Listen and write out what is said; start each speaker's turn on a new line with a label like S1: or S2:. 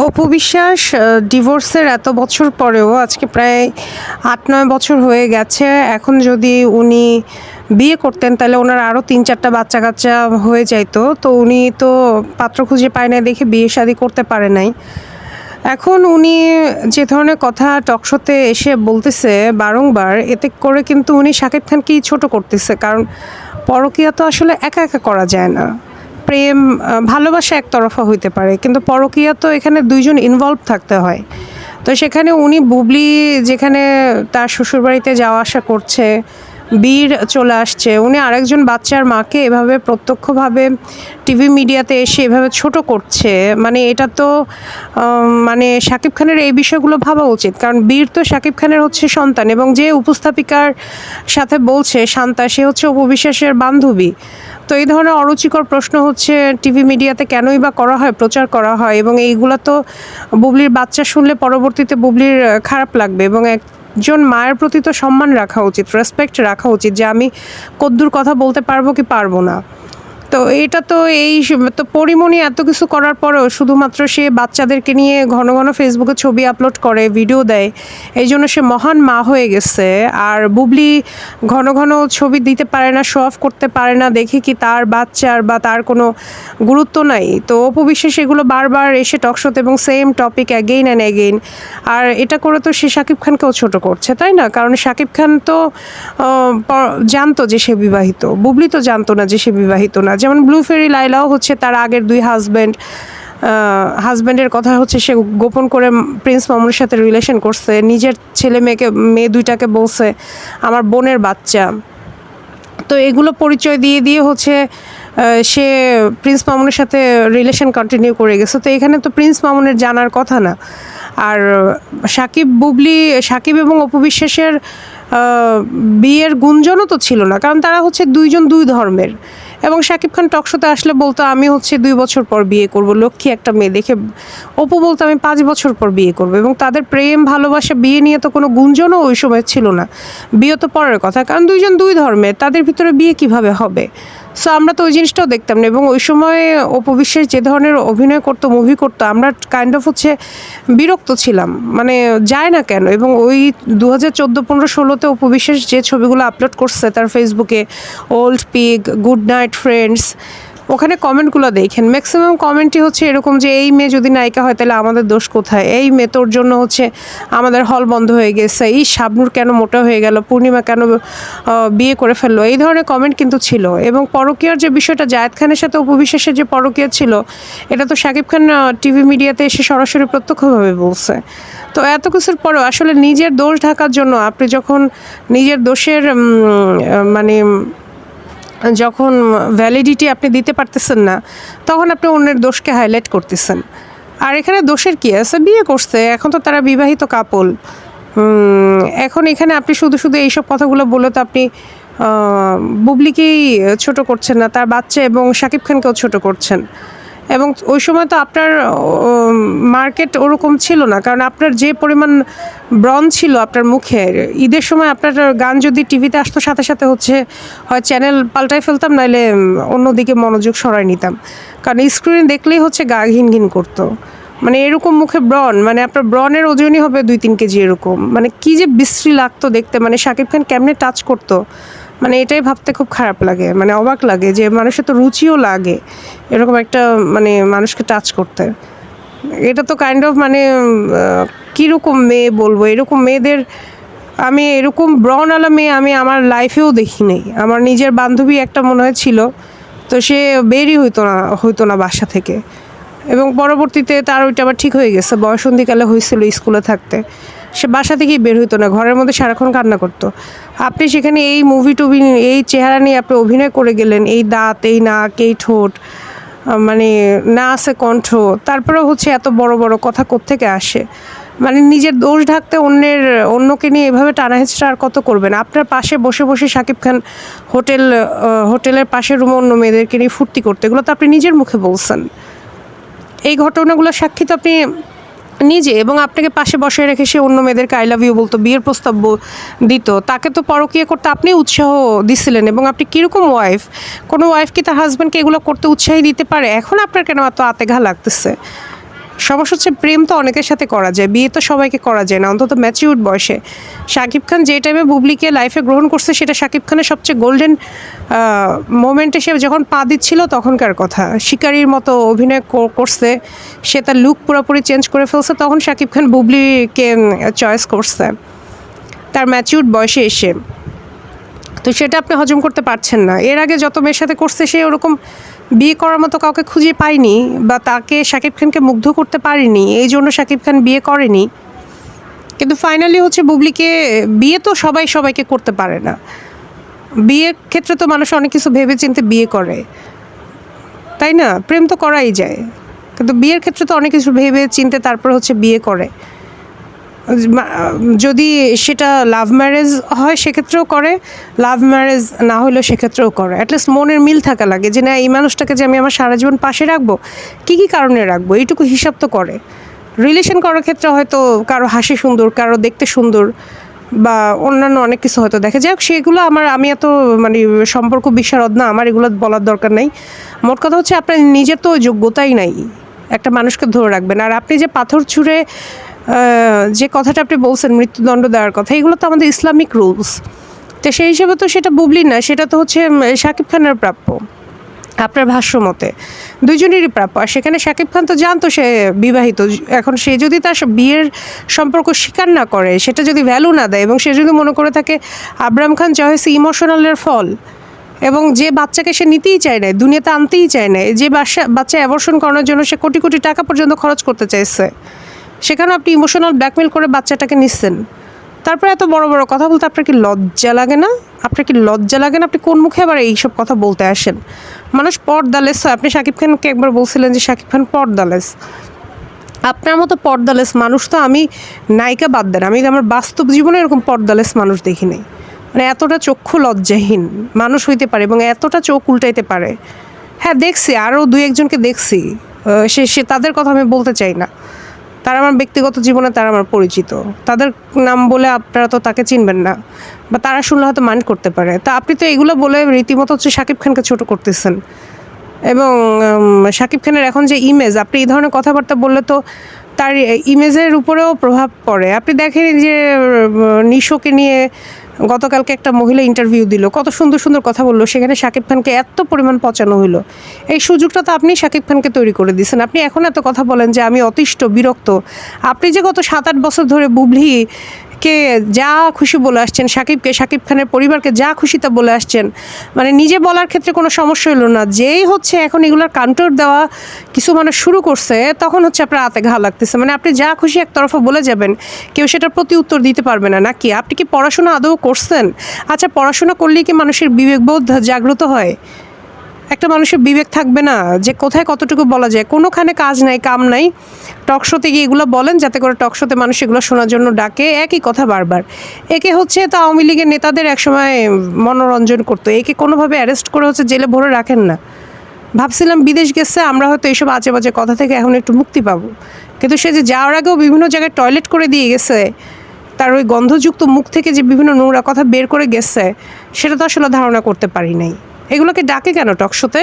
S1: অপু বিশ্বাস ডিভোর্সের এত বছর পরেও আজকে প্রায় ৮-৯ বছর হয়ে গেছে। এখন যদি উনি বিয়ে করতেন তাহলে ওনার আরও ৩-৪টা বাচ্চা-কাচ্চা হয়ে যাইতো। তো উনি তো পাত্র খুঁজে পায় নাই দেখে বিয়ে শাদী করতে পারে নাই। এখন উনি যে ধরনের কথা টকশোতে এসে বলতেছে বারংবার, এতে করে কিন্তু উনি শাকিব খানকেই ছোট করতেছে। কারণ পরকীয়া তো আসলে একা, একা করা যায় না। প্রেম, ভালোবাসা একতরফা হইতে পারে। কিন্তু পরকীয়া তো এখানে ২ জন ইনভলভ থাকতে হয়। তো সেখানে উনি বুবলি যেখানে তার শ্বশুরবাড়িতে যাওয়া আসা করছে, বীর চলে আসছে, উনি আরেকজন বাচ্চার মাকে এভাবে প্রত্যক্ষভাবে টিভি মিডিয়াতে এসে এভাবে ছোট করছে। মানে এটা তো মানে শাকিব খানের এই বিষয়গুলো ভাবা উচিত। কারণ বীর তো শাকিব খানের হচ্ছে সন্তান, এবং যে উপস্থাপিকার সাথে বলছে শান্তা, সে হচ্ছে অপু বিশ্বাসের বান্ধবী। তো এই ধরনের অরুচিকর প্রশ্ন হচ্ছে টিভি মিডিয়াতে কেনই বা করা হয়, প্রচার করা হয়, এবং এইগুলো তো বুবলির বাচ্চা শুনলে পরবর্তীতে বুবলির খারাপ লাগবে। এবং একজন মায়ের প্রতি তো সম্মান রাখা উচিত, রেসপেক্ট রাখা উচিত, যে আমি কদ্দুর কথা বলতে পারবো কি পারবো না। তো এটা তো তো পরিমণি এত কিছু করার পরেও শুধুমাত্র সে বাচ্চাদেরকে নিয়ে ঘন ঘন ফেসবুকে ছবি আপলোড করে, ভিডিও দেয়, এই জন্য সে মহান মা হয়ে গেছে। আর বুবলি ঘন ঘন ছবি দিতে পারে না, শো অফ করতে পারে না, দেখে কি তার বাচ্চার বা তার কোনো গুরুত্ব নাই? তো অপু বিশ্বাস এগুলো বারবার এসে টকশোতে এবং same topic again and again. আর এটা করে তো সে শাকিব খানকেও ছোট করছে, তাই না? কারণ শাকিব খান তো জানতো যে সে বিবাহিত, বুবলি তো জানতো না যে সে বিবাহিত না। যেমন ব্লু ফেরি লাইলাও হচ্ছে তার আগের 2 হাজব্যান্ডের কথা হচ্ছে সে গোপন করে প্রিন্স মামুনের সাথে রিলেশন করছে, নিজের মেয়ে 2টাকে বলছে আমার বোনের বাচ্চা। তো এগুলো পরিচয় দিয়ে দিয়ে হচ্ছে সে প্রিন্স মামুনের সাথে রিলেশন কন্টিনিউ করে গেছে। তো এখানে তো প্রিন্স মামুনের জানার কথা না। আর সাকিব এবং অপু বিশ্বাসের বিয়ের গুঞ্জনও তো ছিল না, কারণ তারা হচ্ছে 2 জন 2 ধর্মের। এবং শাকিব খান টকশোতে আসলে বলতো আমি হচ্ছে 2 বছর পর বিয়ে করব, লক্ষ্মী একটা মেয়ে দেখে। অপু বলতো আমি 5 বছর পর বিয়ে করব। এবং তাদের প্রেম ভালোবাসা বিয়ে নিয়ে তো কোনো গুঞ্জনও ওই সময় ছিল না। বিয়ে তো পরের কথা, কারণ 2 জন 2 ধর্মের, তাদের ভিতরে বিয়ে কিভাবে হবে? সো আমরা তো ওই জিনিসটাও দেখতাম না। এবং ওই সময় অপু বিশ্বাস যে ধরনের অভিনয় করতো, মুভি করতো, আমরা কাইন্ড অফ হচ্ছে বিরক্ত ছিলাম, মানে যায় না কেন? এবং ওই 2014, 15, 16তে অপু বিশ্বাস যে ছবিগুলো আপলোড করছে তার ফেসবুকে, old pic, good night friends, ওখানে কমেন্টগুলো দেখেন, ম্যাক্সিমাম কমেন্টই হচ্ছে এরকম যে এই মেয়ে যদি নায়িকা হয় তাহলে আমাদের দোষ কোথায়? এই মেয়ে তোর জন্য হচ্ছে আমাদের হল বন্ধ হয়ে গেছে, এই শাবনূর কেন মোটা হয়ে গেল, পূর্ণিমা কেন বিয়ে করে ফেললো, এই ধরনের কমেন্ট কিন্তু ছিল। এবং পরকীয়ার যে বিষয়টা, জায়েদ খানের সাথে অপু বিশ্বাসের যে পরকীয়া ছিল, এটা তো শাকিব খান টিভি মিডিয়াতে এসে সরাসরি প্রত্যক্ষভাবে বলছে। তো এত কিছুর পরেও আসলে নিজের দোষ ঢাকার জন্য আপনি যখন নিজের দোষের মানে যখন ভ্যালিডিটি আপনি দিতে পারতেছেন না, তখন আপনি অন্যের দোষকে হাইলাইট করতেছেন। আর এখানে দোষের কী আছে? বিয়ে করছে, এখন তো তারা বিবাহিত কাপল। এখন এখানে আপনি শুধু শুধু এইসব কথাগুলো বলে তো আপনি বুবলিকেই ছোট করছেন না, তার বাচ্চা এবং শাকিব খানকেও ছোট করছেন। এবং ওই সময় তো আপনার মার্কেট ওরকম ছিল না, কারণ আপনার যে পরিমাণ ব্রণ ছিল আপনার মুখে, ঈদের সময় আপনার গান যদি টিভিতে আসতো সাথে সাথে হচ্ছে হয় চ্যানেল পাল্টাই ফেলতাম, নাহলে অন্যদিকে মনোযোগ সরাই নিতাম। কারণ স্ক্রিন দেখলেই হচ্ছে গা ঘিন ঘিন করতো। মানে এরকম মুখে ব্রণ, মানে আপনার ব্রণের ওজনই হবে 2-3 কেজি এরকম। মানে কী যে বিশ্রী লাগতো দেখতে, মানে শাকিব খান কেমনে টাচ করতো, মানে এটাই ভাবতে খুব খারাপ লাগে, মানে অবাক লাগে যে মানুষের তো রুচিও লাগে এরকম একটা মানে মানুষকে টাচ করতে। এটা তো কাইন্ড অফ মানে কীরকম মেয়ে বলবো, এরকম মেয়েদের আমি এরকম ব্রণওয়ালা মেয়ে আমি আমার লাইফেও দেখি নাই। আমার নিজের বান্ধবী একটা মনে হয় ছিল, তো সে বেরই হইতো না বাসা থেকে। এবং পরবর্তীতে তার ওইটা আবার ঠিক হয়ে গেছে, বয়সন্ধিকালে হয়েছিল স্কুলে থাকতে, সে বাসা থেকেই বের হইতো না, ঘরের মধ্যে সারাক্ষণ কান্না করতো। আপনি সেখানে এই মুভি টুভি এই চেহারা নিয়ে আপনি অভিনয় করে গেলেন, এই দাঁত, এই নাক, এই ঠোঁট, মানে না আছে কণ্ঠ, তারপরেও হচ্ছে এত বড় বড় কথা কোত্থেকে আসে? মানে নিজের দোষ ঢাকতে অন্যকে নিয়ে এভাবে টানাহেঁচড়া আর কত করবেন? আপনার পাশে বসে বসে শাকিব খান হোটেলের পাশের রুমে অন্য মেয়েদেরকে নিয়ে ফুর্তি করতে, এগুলো তো আপনি নিজের মুখে বলছেন। এই ঘটনাগুলোর সাক্ষী তো আপনি নিজে, এবং আপনাকে পাশে বসে রেখে সে অন্য মেয়েদেরকে আই লাভ ইউ বলতো, বিয়ের প্রস্তাব দিত, তাকে তো পরকীয়া করতে আপনি উৎসাহ দিছিলেন। এবং আপনি কীরকম ওয়াইফ? কোনো ওয়াইফ কি তার হাজব্যান্ডকে এগুলো করতে উৎসাহী দিতে পারে? এখন আপনার কেন এত আতে ঘা লাগতেছে? সমস্যা হচ্ছে প্রেম তো অনেকের সাথে করা যায়, বিয়ে তো সবাইকে করা যায় না, অন্তত ম্যাচিউরড বয়সে। শাকিব খান যে টাইমে বুবলিকে লাইফে গ্রহণ করছে সেটা শাকিব খানের সবচেয়ে গোল্ডেন মোমেন্টে সে যখন পা দিচ্ছিল তখনকার কথা। শিকারীর মতো অভিনয় করছে, সে তার লুক পুরোপুরি চেঞ্জ করে ফেলছে, তখন শাকিব খান বুবলিকে চয়েস করছে তার ম্যাচিউরড বয়সে এসে। তো সেটা আপনি হজম করতে পারছেন না। এর আগে যত মেয়ের সাথে করছে সে ওরকম বিয়ে করার মতো কাউকে খুঁজে পায়নি, বা তাকে শাকিব খানকে মুগ্ধ করতে পারেনি, এই জন্য শাকিব খান বিয়ে করেনি। কিন্তু ফাইনালি হচ্ছে বুবলিকে বিয়ে তো সবাইকে করতে পারে না। বিয়ের ক্ষেত্রে তো মানুষ অনেক কিছু ভেবে চিন্তে বিয়ে করে, তাই না? প্রেম তো করাই যায়, কিন্তু বিয়ের ক্ষেত্রে তো অনেক কিছু ভেবে চিন্তে তারপর হচ্ছে বিয়ে করে। যদি সেটা লাভ ম্যারেজ হয় সেক্ষেত্রেও করে, লাভ ম্যারেজ না হলেও সেক্ষেত্রেও করে। অ্যাটলিস্ট মনের মিল থাকা লাগে যে না, এই মানুষটাকে যে আমি আমার সারা জীবন পাশে রাখবো, কী কী কারণে রাখবো, এইটুকু হিসাব তো করে। রিলেশন করার ক্ষেত্রে হয়তো কারো হাসি সুন্দর, কারো দেখতে সুন্দর, বা অন্যান্য অনেক কিছু হয়তো দেখে। যাই হোক, সেগুলো আমি এত মানে সম্পর্ক বিশারদ না, আমার এগুলো বলার দরকার নেই। মোট কথা হচ্ছে আপনার নিজের তো যোগ্যতাই নাই একটা মানুষকে ধরে রাখবেন। আর আপনি যে পাথর ছুঁড়ে যে কথাটা আপনি বলছেন মৃত্যুদণ্ড দেওয়ার কথা, এগুলো তো আমাদের ইসলামিক রুলস। তো সেই হিসেবে তো সেটা বুবলি না, সেটা তো হচ্ছে শাকিব খানের প্রাপ্য। আপনার ভাষ্য মতে দুইজনেরই প্রাপ্য। আর সেখানে শাকিব খান তো জানতো সে বিবাহিত। এখন সে যদি তার বিয়ের সম্পর্ক স্বীকার না করে, সেটা যদি ভ্যালু না দেয়, এবং সে যদি মনে করে থাকে আবরাম খান চয়েসে ইমোশনালের ফল, এবং যে বাচ্চাকে সে নিতেই চায় না, দুনিয়াতে আনতেই চায় না, যে বাচ্চা অ্যাবর্শন করানোর জন্য সে কোটি কোটি টাকা পর্যন্ত খরচ করতে চাইছে, সেখানে আপনি ইমোশনাল ব্ল্যাকমেল করে বাচ্চাটাকে নিচ্ছেন। তারপরে এত বড় বড় কথা বলতে আপনার কি লজ্জা লাগে না? আপনার কি লজ্জা লাগে না? আপনি কোন মুখে আবার এইসব কথা বলতে আসেন? মানুষ পর্দালেস হয়। আপনি শাকিব খানকে একবার বলছিলেন যে শাকিব খান পর্দালেস। আপনার মতো পর্দালেস মানুষ তো আমি নায়িকা বাদ দেন, আমি আমার বাস্তব জীবনে এরকম পর্দালেস মানুষ দেখি নাই। মানে এতটা চক্ষু লজ্জাহীন মানুষ হইতে পারে এবং এতটা চোখ উল্টাইতে পারে। হ্যাঁ, দেখছি, আরও দুই একজনকে দেখছি, সে তাদের কথা আমি বলতে চাই না। তারা আমার ব্যক্তিগত জীবনে তারা আমার পরিচিত, তাদের নাম বলে আপনারা তো তাকে চিনবেন না, বা তারা শুনলে হয়তো মাইন্ড করতে পারে। তা আপনি তো এগুলো বলে রীতিমতো হচ্ছে শাকিব খানকে ছোট করতেছেন। এবং শাকিব খানের এখন যে ইমেজ, আপনি এই ধরনের কথাবার্তা বললে তো তার ইমেজের উপরেও প্রভাব পড়ে। আপনি দেখেন যে নিশোকে নিয়ে গতকালকে একটা মহিলা ইন্টারভিউ দিল, কত সুন্দর সুন্দর কথা বললো, সেখানে শাকিব খানকে এত পরিমাণ পচানো হইলো। এই সুযোগটা তো আপনি শাকিব খানকে তৈরি করে দিয়েছেন। আপনি এখন এত কথা বলেন যে আমি অতিষ্ঠ, বিরক্ত। আপনি যে গত 7-8 বছর ধরে বুবলিকে যা খুশি বলে আসছেন, শাকিব খানের পরিবারকে যা খুশি তা বলে আসছেন, মানে নিজে বলার ক্ষেত্রে কোনো সমস্যা হলো না, যেই হচ্ছে এখন এগুলোর কাউন্টার দেওয়া কিছু মানুষ শুরু করছে, তখন হচ্ছে আপনার হাতে ঘা লাগতেছে। মানে আপনি যা খুশি একতরফা বলে যাবেন, কেউ সেটার প্রতি উত্তর দিতে পারবে না নাকি? আপনি কি পড়াশোনা আদৌ করছেন? আচ্ছা, পড়াশোনা করলেই কি মানুষের বিবেকবোধ জাগ্রত হয়? একটা মানুষের বিবেক থাকবে না যে কোথায় কতটুকু বলা যায়? কোনোখানে কাজ নাই, কাম নাই, টকশোতে গিয়ে এগুলো বলেন যাতে করে টকশোতে মানুষ এগুলো শোনার জন্য ডাকে, একই কথা বারবার। একে হচ্ছে তো আওয়ামী লীগের নেতাদের একসময় মনোরঞ্জন করতো, একে কোনোভাবে অ্যারেস্ট করে হচ্ছে জেলে ভরে রাখেন না। ভাবছিলাম বিদেশ গেছে, আমরা হয়তো এইসব আজে বাজে কথা থেকে এখন একটু মুক্তি পাবো, কিন্তু সে যে যাওয়ার আগেও বিভিন্ন জায়গায় টয়লেট করে দিয়ে গেছে, তার ওই গন্ধযুক্ত মুখ থেকে যে বিভিন্ন নোংরা কথা বের করে গেছে, সেটা তো আসলে ধারণা করতে পারি নাই। এগুলোকে ডাকে কেন টকশোতে?